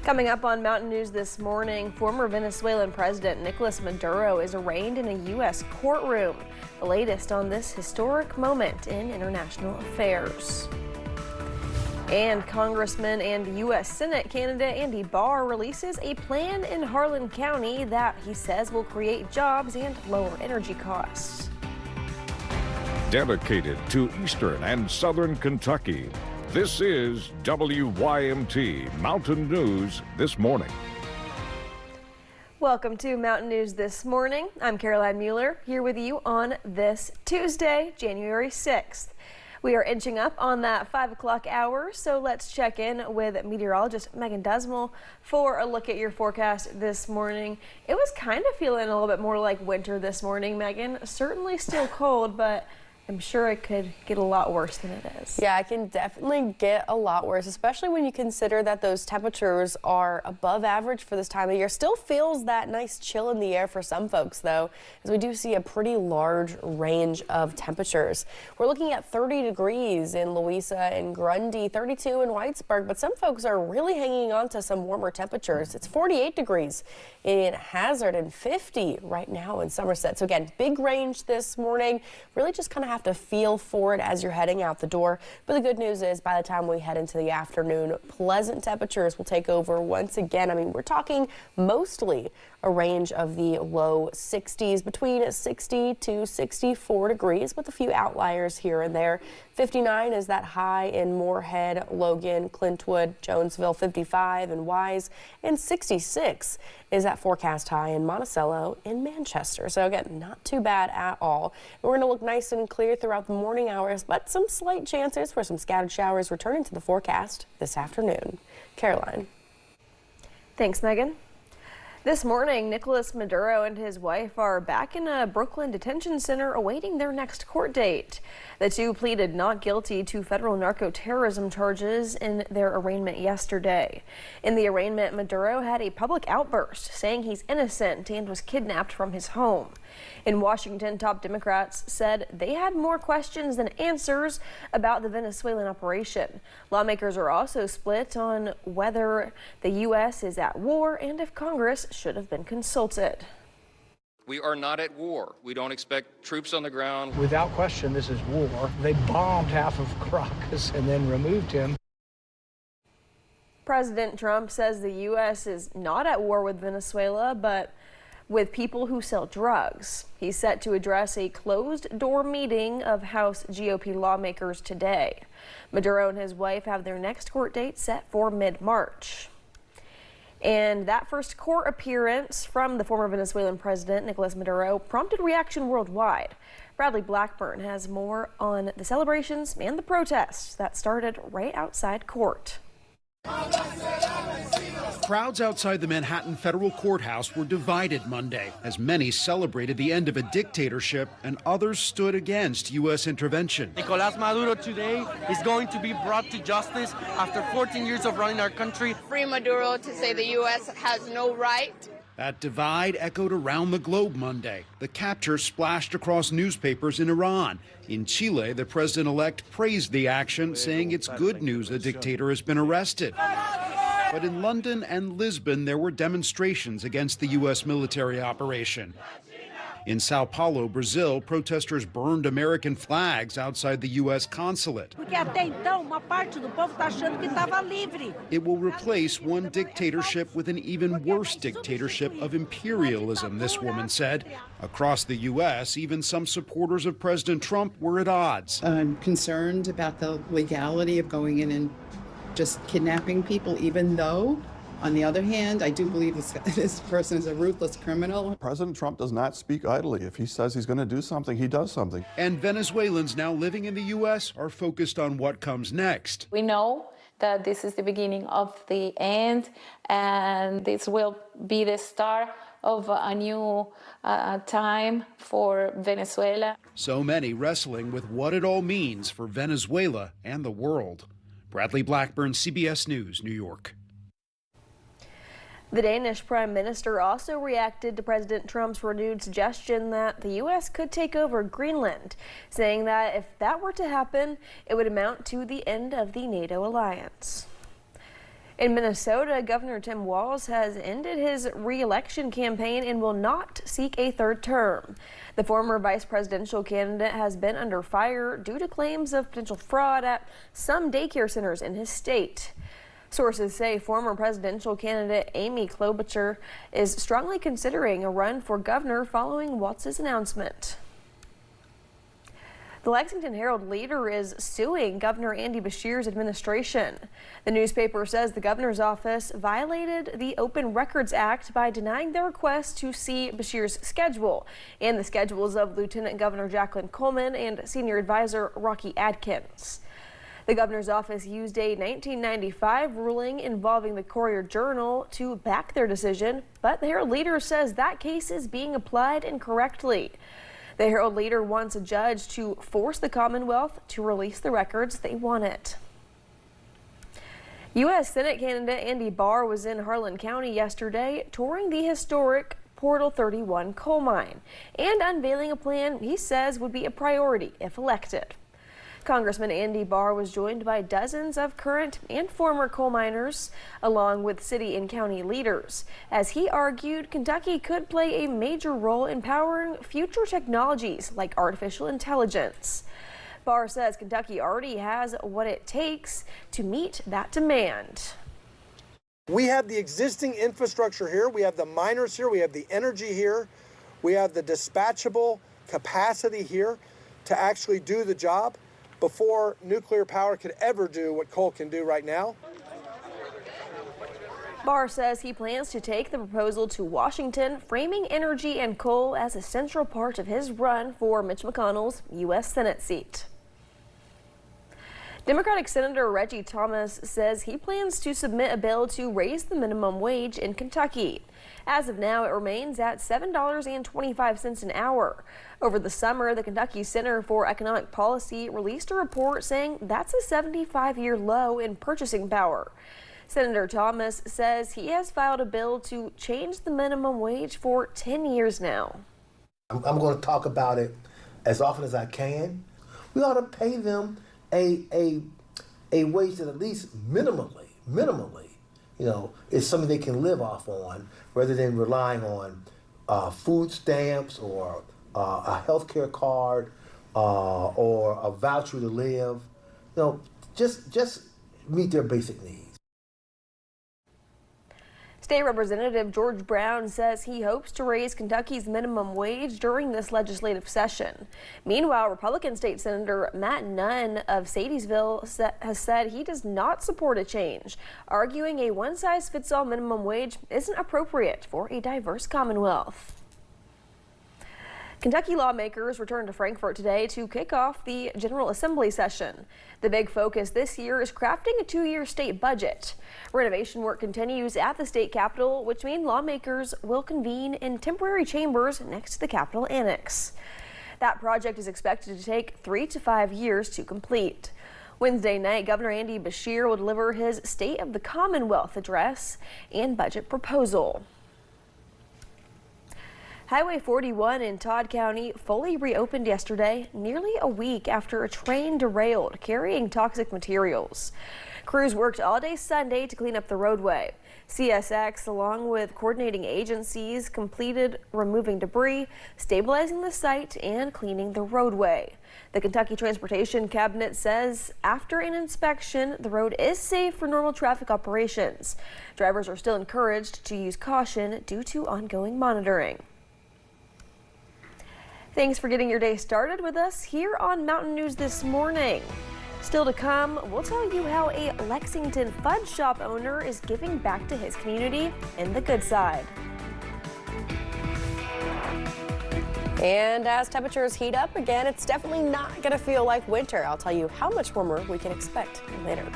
Coming up on Mountain News this morning, former Venezuelan President Nicolas Maduro is arraigned in a U.S. courtroom. The latest on this historic moment in international affairs. And Congressman and U.S. Senate candidate Andy Barr releases a plan in Harlan County that he says will create jobs and lower energy costs. Dedicated to Eastern and Southern Kentucky, this is WYMT Mountain News This Morning. Welcome to Mountain News This Morning. I'm Caroline Mueller here with you on this Tuesday, January 6th. We are inching up on that 5 o'clock hour, so let's check in with meteorologist Megan Desmel for a look at your forecast this morning. It was kind of feeling a little bit more like winter this morning, Megan. Certainly still cold, but I'm sure it could get a lot worse than it is. Yeah, it can definitely get a lot worse, especially when you consider that those temperatures are above average for this time of year. Still feels that nice chill in the air for some folks, though, as we do see a pretty large range of temperatures. We're looking at 30 degrees in Louisa and Grundy, 32 in Whitesburg, but some folks are really hanging on to some warmer temperatures. It's 48 degrees in Hazard and 50 right now in Somerset. So again, big range this morning. Really just kind of have to feel for it as you're heading out the door. But the good news is by the time we head into the afternoon, pleasant temperatures will take over once again. I mean, we're talking mostly a range of the low 60s, between 60 to 64 degrees with a few outliers here and there. 59 is that high in Moorhead, Logan, Clintwood, Jonesville, 55 in Wise, and 66 is that forecast high in Monticello and Manchester. So again, not too bad at all. We're going to look nice and clear throughout the morning hours, but some slight chances for some scattered showers returning to the forecast this afternoon. Caroline. Thanks, Megan. This morning, Nicolas Maduro and his wife are back in a Brooklyn detention center awaiting their next court date. The two pleaded not guilty to federal narco-terrorism charges in their arraignment yesterday. In the arraignment, Maduro had a public outburst saying he's innocent and was kidnapped from his home. In Washington, top Democrats said they had more questions than answers about the Venezuelan operation. Lawmakers are also split on whether the U.S. is at war and if Congress should have been consulted. We are not at war. We don't expect troops on the ground. Without question, this is war. They bombed half of Caracas and then removed him. President Trump says the U.S. is not at war with Venezuela, but with people who sell drugs. He's set to address a closed-door meeting of House GOP lawmakers today. Maduro and his wife have their next court date set for mid-March. And that first court appearance from the former Venezuelan president, Nicolas Maduro, prompted reaction worldwide. Bradley Blackburn has more on the celebrations and the protests that started right outside court. Crowds outside the Manhattan federal courthouse were divided Monday as many celebrated the end of a dictatorship and others stood against U.S. intervention. Nicolas Maduro today is going to be brought to justice after 14 years of running our country. Free Maduro to say the U.S. has no right. That divide echoed around the globe Monday. The capture splashed across newspapers in Iran. In Chile, the president-elect praised the action, saying it's good news the dictator has been arrested. But in London and Lisbon, there were demonstrations against the U.S. military operation. In Sao Paulo, Brazil, protesters burned American flags outside the U.S. consulate. It will replace one dictatorship with an even worse dictatorship of imperialism, this woman said. Across the U.S., even some supporters of President Trump were at odds. I'm concerned about the legality of going in and just kidnapping people, even though, on the other hand, I do believe this person is a ruthless criminal. President Trump does not speak idly. If he says he's going to do something, he does something. And Venezuelans now living in the U.S. are focused on what comes next. We know that this is the beginning of the end, and this will be the start of a new time for Venezuela. So many wrestling with what it all means for Venezuela and the world. Bradley Blackburn, CBS News, New York. The Danish Prime Minister also reacted to President Trump's renewed suggestion that the U.S. could take over Greenland, saying that if that were to happen, it would amount to the end of the NATO alliance. In Minnesota, Governor Tim Walz has ended his re-election campaign and will not seek a third term. The former vice presidential candidate has been under fire due to claims of potential fraud at some daycare centers in his state. Sources say former presidential candidate Amy Klobuchar is strongly considering a run for governor following Walz's announcement. The Lexington Herald-Leader is suing Governor Andy Beshear's administration. The newspaper says the governor's office violated the Open Records Act by denying their request to see Beshear's schedule and the schedules of Lieutenant Governor Jacqueline Coleman and Senior Advisor Rocky Adkins. The governor's office used a 1995 ruling involving the Courier-Journal to back their decision, but the Herald-Leader says that case is being applied incorrectly. The Herald-Leader wants a judge to force the Commonwealth to release the records they wanted. U.S. Senate candidate Andy Barr was in Harlan County yesterday touring the historic Portal 31 coal mine and unveiling a plan he says would be a priority if elected. Congressman Andy Barr was joined by dozens of current and former coal miners, along with city and county leaders, as he argued Kentucky could play a major role in powering future technologies like artificial intelligence. Barr says Kentucky already has what it takes to meet that demand. We have the existing infrastructure here, we have the miners here, we have the energy here, we have the dispatchable capacity here to actually do the job before nuclear power could ever do what coal can do right now. Barr says he plans to take the proposal to Washington, framing energy and coal as a central part of his run for Mitch McConnell's U.S. Senate seat. Democratic Senator Reggie Thomas says he plans to submit a bill to raise the minimum wage in Kentucky. As of now, it remains at $7.25 an hour. Over the summer, the Kentucky Center for Economic Policy released a report saying that's a 75-year low in purchasing power. Senator Thomas says he has filed a bill to change the minimum wage for 10 years now. I'm going to talk about it as often as I can. We ought to pay them a wage that at least minimally, is something they can live off on, rather than relying on food stamps or a health care card or a voucher to live. Just meet their basic needs. State Representative George Brown says he hopes to raise Kentucky's minimum wage during this legislative session. Meanwhile, Republican State Senator Matt Nunn of Sadiesville has said he does not support a change, arguing a one-size-fits-all minimum wage isn't appropriate for a diverse Commonwealth. Kentucky lawmakers returned to Frankfort today to kick off the General Assembly session. The big focus this year is crafting a two-year state budget. Renovation work continues at the state capitol, which means lawmakers will convene in temporary chambers next to the Capitol Annex. That project is expected to take 3 to 5 years to complete. Wednesday night, Governor Andy Beshear will deliver his State of the Commonwealth address and budget proposal. Highway 41 in Todd County fully reopened yesterday, nearly a week after a train derailed carrying toxic materials. Crews worked all day Sunday to clean up the roadway. CSX, along with coordinating agencies, completed removing debris, stabilizing the site, and cleaning the roadway. The Kentucky Transportation Cabinet says after an inspection, the road is safe for normal traffic operations. Drivers are still encouraged to use caution due to ongoing monitoring. Thanks for getting your day started with us here on Mountain News this morning. Still to come, we'll tell you how a Lexington fudge shop owner is giving back to his community in the good side. And as temperatures heat up again, it's definitely not going to feel like winter. I'll tell you how much warmer we can expect later.